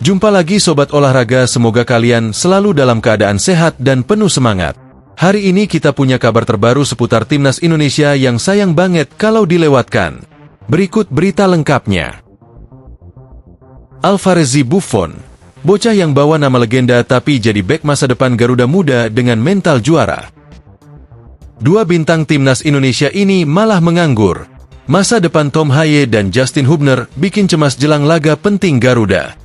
Jumpa lagi Sobat Olahraga, semoga kalian selalu dalam keadaan sehat dan penuh semangat. Hari ini kita punya kabar terbaru seputar Timnas Indonesia yang sayang banget kalau dilewatkan. Berikut berita lengkapnya. Alvarez Buffon, bocah yang bawa nama legenda tapi jadi bek masa depan Garuda Muda dengan mental juara. Dua bintang Timnas Indonesia ini malah menganggur. Masa depan Tom Haye dan Justin Hubner bikin cemas jelang laga penting Garuda.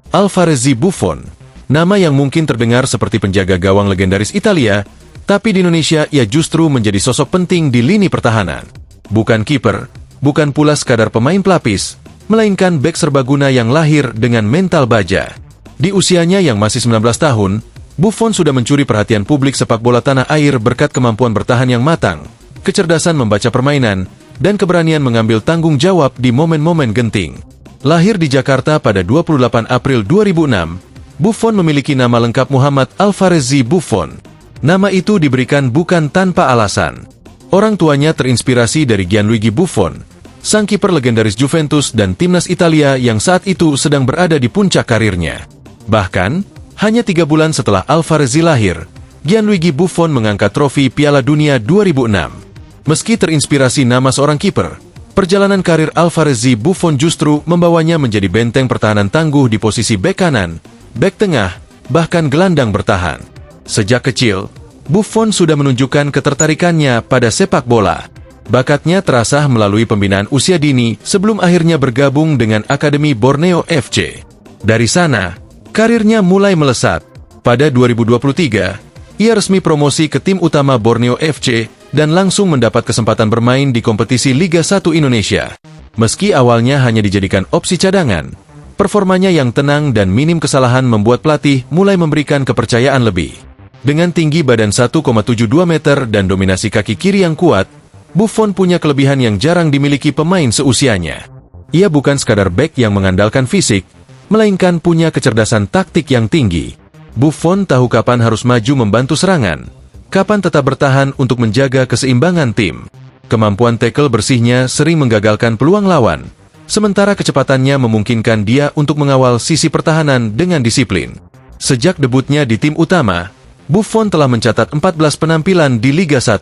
Alvarez Buffon, nama yang mungkin terdengar seperti penjaga gawang legendaris Italia, tapi di Indonesia ia justru menjadi sosok penting di lini pertahanan. Bukan kiper, bukan pula sekadar pemain pelapis, melainkan bek serbaguna yang lahir dengan mental baja. Di usianya yang masih 19 tahun, Buffon sudah mencuri perhatian publik sepak bola tanah air berkat kemampuan bertahan yang matang, kecerdasan membaca permainan, dan keberanian mengambil tanggung jawab di momen-momen genting. Lahir di Jakarta pada 28 April 2006, Buffon memiliki nama lengkap Muhammad Alvarez Buffon. Nama itu diberikan bukan tanpa alasan. Orang tuanya terinspirasi dari Gianluigi Buffon, sang kiper legendaris Juventus dan Timnas Italia yang saat itu sedang berada di puncak karirnya. Bahkan, hanya 3 bulan setelah Alvarez lahir, Gianluigi Buffon mengangkat trofi Piala Dunia 2006. Meski terinspirasi nama seorang kiper, perjalanan karir Alvarez Buffon justru membawanya menjadi benteng pertahanan tangguh di posisi bek kanan, bek tengah, bahkan gelandang bertahan. Sejak kecil, Buffon sudah menunjukkan ketertarikannya pada sepak bola. Bakatnya terasah melalui pembinaan usia dini sebelum akhirnya bergabung dengan Akademi Borneo FC. Dari sana, karirnya mulai melesat. Pada 2023, ia resmi promosi ke tim utama Borneo FC dan langsung mendapat kesempatan bermain di kompetisi Liga 1 Indonesia. Meski awalnya hanya dijadikan opsi cadangan, performanya yang tenang dan minim kesalahan membuat pelatih mulai memberikan kepercayaan lebih. Dengan tinggi badan 1,72 meter dan dominasi kaki kiri yang kuat, Buffon punya kelebihan yang jarang dimiliki pemain seusianya. Ia bukan sekadar bek yang mengandalkan fisik, melainkan punya kecerdasan taktik yang tinggi. Buffon tahu kapan harus maju membantu serangan, kapan tetap bertahan untuk menjaga keseimbangan tim. Kemampuan tackle bersihnya sering menggagalkan peluang lawan, sementara kecepatannya memungkinkan dia untuk mengawal sisi pertahanan dengan disiplin. Sejak debutnya di tim utama, Buffon telah mencatat 14 penampilan di Liga 1.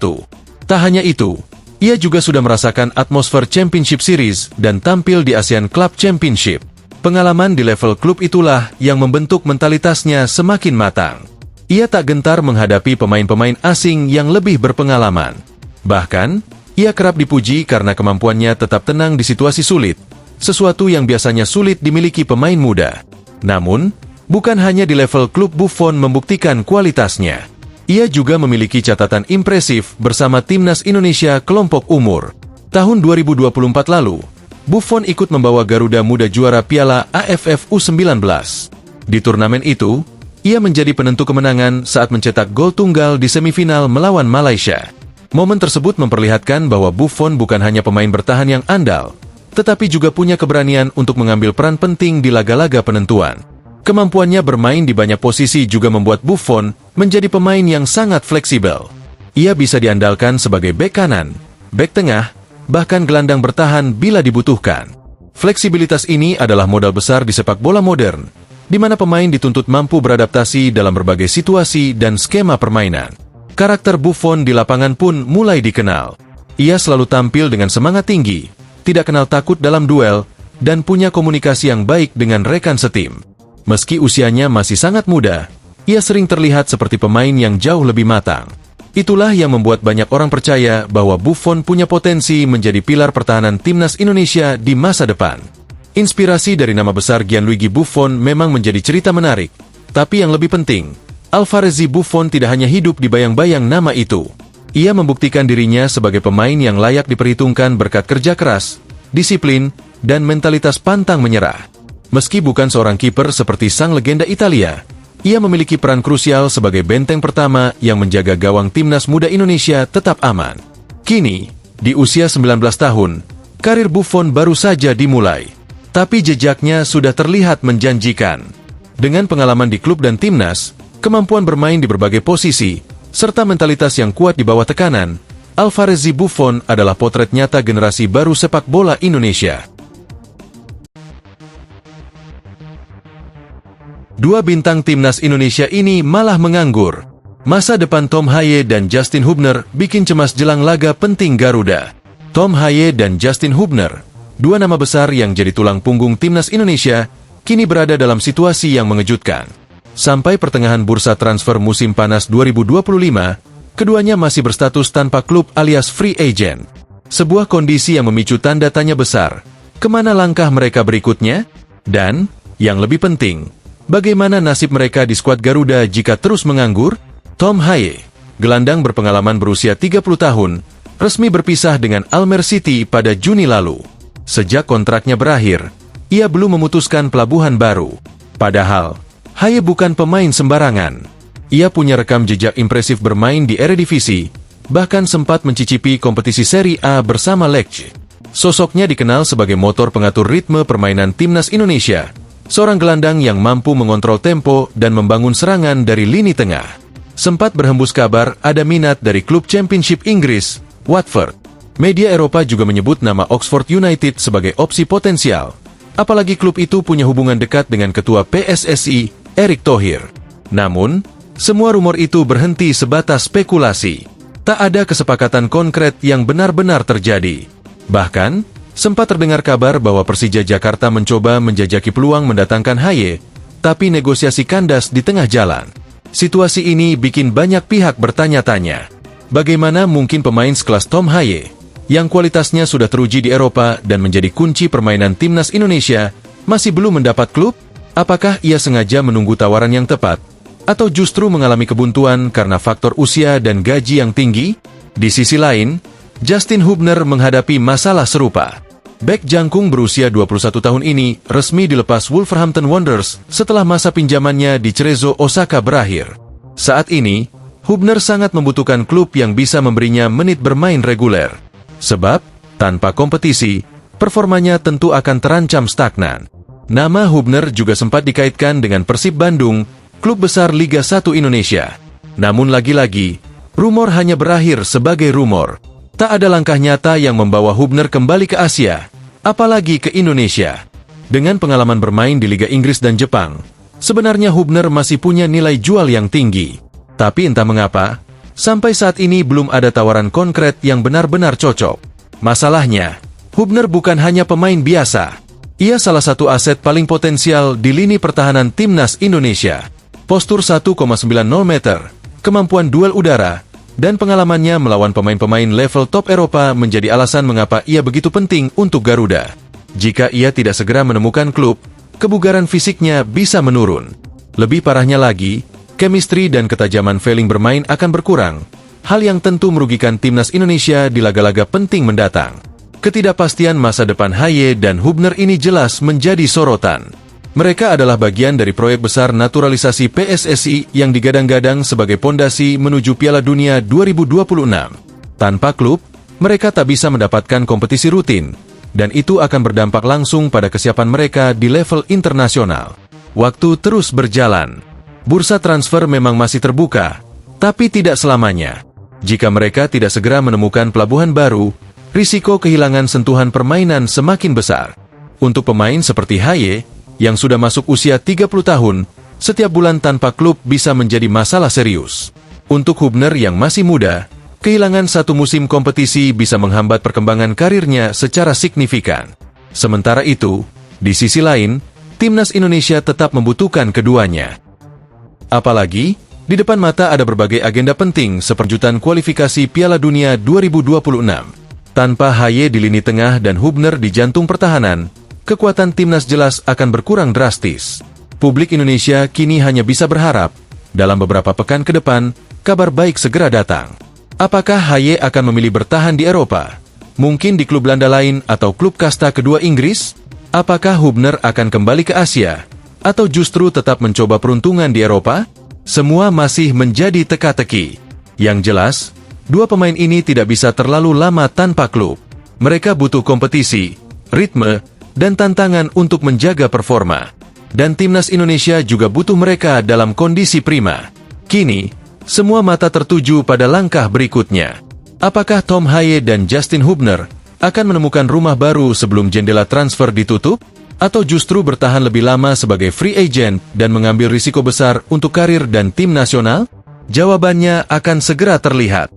Tak hanya itu, ia juga sudah merasakan atmosfer Championship Series dan tampil di ASEAN Club Championship. Pengalaman di level klub itulah yang membentuk mentalitasnya semakin matang. Ia tak gentar menghadapi pemain-pemain asing yang lebih berpengalaman. Bahkan, ia kerap dipuji karena kemampuannya tetap tenang di situasi sulit, sesuatu yang biasanya sulit dimiliki pemain muda. Namun, bukan hanya di level klub Buffon membuktikan kualitasnya. Ia juga memiliki catatan impresif bersama Timnas Indonesia kelompok umur. Tahun 2024 lalu, Buffon ikut membawa Garuda Muda juara Piala AFF U19. Di turnamen itu, ia menjadi penentu kemenangan saat mencetak gol tunggal di semifinal melawan Malaysia. Momen tersebut memperlihatkan bahwa Buffon bukan hanya pemain bertahan yang andal, tetapi juga punya keberanian untuk mengambil peran penting di laga-laga penentuan. Kemampuannya bermain di banyak posisi juga membuat Buffon menjadi pemain yang sangat fleksibel. Ia bisa diandalkan sebagai bek kanan, bek tengah, bahkan gelandang bertahan bila dibutuhkan. Fleksibilitas ini adalah modal besar di sepak bola modern, di mana pemain dituntut mampu beradaptasi dalam berbagai situasi dan skema permainan. Karakter Buffon di lapangan pun mulai dikenal. Ia selalu tampil dengan semangat tinggi, tidak kenal takut dalam duel, dan punya komunikasi yang baik dengan rekan setim. Meski usianya masih sangat muda, ia sering terlihat seperti pemain yang jauh lebih matang. Itulah yang membuat banyak orang percaya bahwa Buffon punya potensi menjadi pilar pertahanan Timnas Indonesia di masa depan. Inspirasi dari nama besar Gianluigi Buffon memang menjadi cerita menarik. Tapi yang lebih penting, Alvarez Buffon tidak hanya hidup di bayang-bayang nama itu. Ia membuktikan dirinya sebagai pemain yang layak diperhitungkan berkat kerja keras, disiplin, dan mentalitas pantang menyerah. Meski bukan seorang kiper seperti sang legenda Italia, ia memiliki peran krusial sebagai benteng pertama yang menjaga gawang Timnas Muda Indonesia tetap aman. Kini, di usia 19 tahun, karir Buffon baru saja dimulai. Tapi jejaknya sudah terlihat menjanjikan. Dengan pengalaman di klub dan Timnas, kemampuan bermain di berbagai posisi, serta mentalitas yang kuat di bawah tekanan, Alvarez Buffon adalah potret nyata generasi baru sepak bola Indonesia. Dua bintang timnas Indonesia ini malah menganggur. Masa depan Tom Haye dan Justin Hubner bikin cemas jelang laga penting Garuda. Tom Haye dan Justin Hubner, dua nama besar yang jadi tulang punggung timnas Indonesia, kini berada dalam situasi yang mengejutkan. Sampai pertengahan bursa transfer musim panas 2025, keduanya masih berstatus tanpa klub alias free agent. Sebuah kondisi yang memicu tanda tanya besar. Kemana langkah mereka berikutnya? Dan, yang lebih penting, bagaimana nasib mereka di skuad Garuda jika terus menganggur? Tom Haye, gelandang berpengalaman berusia 30 tahun, resmi berpisah dengan Almer City pada Juni lalu. Sejak kontraknya berakhir, ia belum memutuskan pelabuhan baru. Padahal, Haye bukan pemain sembarangan. Ia punya rekam jejak impresif bermain di Eredivisie, bahkan sempat mencicipi kompetisi Serie A bersama Lecce. Sosoknya dikenal sebagai motor pengatur ritme permainan timnas Indonesia, seorang gelandang yang mampu mengontrol tempo dan membangun serangan dari lini tengah. Sempat berhembus kabar ada minat dari klub Championship Inggris, Watford. Media Eropa juga menyebut nama Oxford United sebagai opsi potensial. Apalagi klub itu punya hubungan dekat dengan ketua PSSI, Erick Thohir. Namun, semua rumor itu berhenti sebatas spekulasi. Tak ada kesepakatan konkret yang benar-benar terjadi. Bahkan, sempat terdengar kabar bahwa Persija Jakarta mencoba menjajaki peluang mendatangkan Haye, tapi negosiasi kandas di tengah jalan. Situasi ini bikin banyak pihak bertanya-tanya. Bagaimana mungkin pemain sekelas Tom Haye, yang kualitasnya sudah teruji di Eropa dan menjadi kunci permainan timnas Indonesia, masih belum mendapat klub? Apakah ia sengaja menunggu tawaran yang tepat? Atau justru mengalami kebuntuan karena faktor usia dan gaji yang tinggi? Di sisi lain, Justin Hubner menghadapi masalah serupa. Bek jangkung berusia 21 tahun ini resmi dilepas Wolverhampton Wanderers setelah masa pinjamannya di Cerezo Osaka berakhir. Saat ini, Hubner sangat membutuhkan klub yang bisa memberinya menit bermain reguler. Sebab, tanpa kompetisi, performanya tentu akan terancam stagnan. Nama Hubner juga sempat dikaitkan dengan Persib Bandung, klub besar Liga 1 Indonesia. Namun lagi-lagi, rumor hanya berakhir sebagai rumor. Tak ada langkah nyata yang membawa Hubner kembali ke Asia, apalagi ke Indonesia. Dengan pengalaman bermain di Liga Inggris dan Jepang, sebenarnya Hubner masih punya nilai jual yang tinggi. Tapi entah mengapa, sampai saat ini belum ada tawaran konkret yang benar-benar cocok. Masalahnya, Hubner bukan hanya pemain biasa. Ia salah satu aset paling potensial di lini pertahanan timnas Indonesia. Postur 1,90 meter, kemampuan duel udara, dan pengalamannya melawan pemain-pemain level top Eropa menjadi alasan mengapa ia begitu penting untuk Garuda. Jika ia tidak segera menemukan klub, kebugaran fisiknya bisa menurun. Lebih parahnya lagi, chemistry dan ketajaman feeling bermain akan berkurang, hal yang tentu merugikan timnas Indonesia di laga-laga penting mendatang. Ketidakpastian masa depan Haye dan Hubner ini jelas menjadi sorotan. Mereka adalah bagian dari proyek besar naturalisasi PSSI yang digadang-gadang sebagai pondasi menuju Piala Dunia 2026. Tanpa klub, mereka tak bisa mendapatkan kompetisi rutin, dan itu akan berdampak langsung pada kesiapan mereka di level internasional. Waktu terus berjalan. Bursa transfer memang masih terbuka, tapi tidak selamanya. Jika mereka tidak segera menemukan pelabuhan baru, risiko kehilangan sentuhan permainan semakin besar. Untuk pemain seperti Haye, yang sudah masuk usia 30 tahun, setiap bulan tanpa klub bisa menjadi masalah serius. Untuk Hubner yang masih muda, kehilangan satu musim kompetisi bisa menghambat perkembangan karirnya secara signifikan. Sementara itu, di sisi lain, timnas Indonesia tetap membutuhkan keduanya. Apalagi, di depan mata ada berbagai agenda penting seperjutan kualifikasi Piala Dunia 2026. Tanpa Haye di lini tengah dan Hubner di jantung pertahanan, kekuatan timnas jelas akan berkurang drastis. Publik Indonesia kini hanya bisa berharap, dalam beberapa pekan ke depan, kabar baik segera datang. Apakah Haye akan memilih bertahan di Eropa? Mungkin di klub Belanda lain atau klub kasta kedua Inggris? Apakah Hubner akan kembali ke Asia? Atau justru tetap mencoba peruntungan di Eropa? Semua masih menjadi teka-teki. Yang jelas, dua pemain ini tidak bisa terlalu lama tanpa klub. Mereka butuh kompetisi, ritme, dan tantangan untuk menjaga performa. Dan timnas Indonesia juga butuh mereka dalam kondisi prima. Kini, semua mata tertuju pada langkah berikutnya. Apakah Tom Haye dan Justin Hubner akan menemukan rumah baru sebelum jendela transfer ditutup? Atau justru bertahan lebih lama sebagai free agent dan mengambil risiko besar untuk karir dan tim nasional? Jawabannya akan segera terlihat.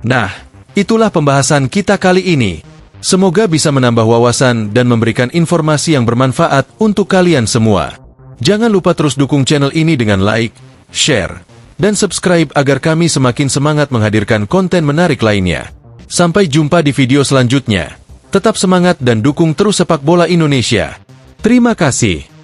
Nah, itulah pembahasan kita kali ini. Semoga bisa menambah wawasan dan memberikan informasi yang bermanfaat untuk kalian semua. Jangan lupa terus dukung channel ini dengan like, share, dan subscribe agar kami semakin semangat menghadirkan konten menarik lainnya. Sampai jumpa di video selanjutnya. Tetap semangat dan dukung terus sepak bola Indonesia. Terima kasih.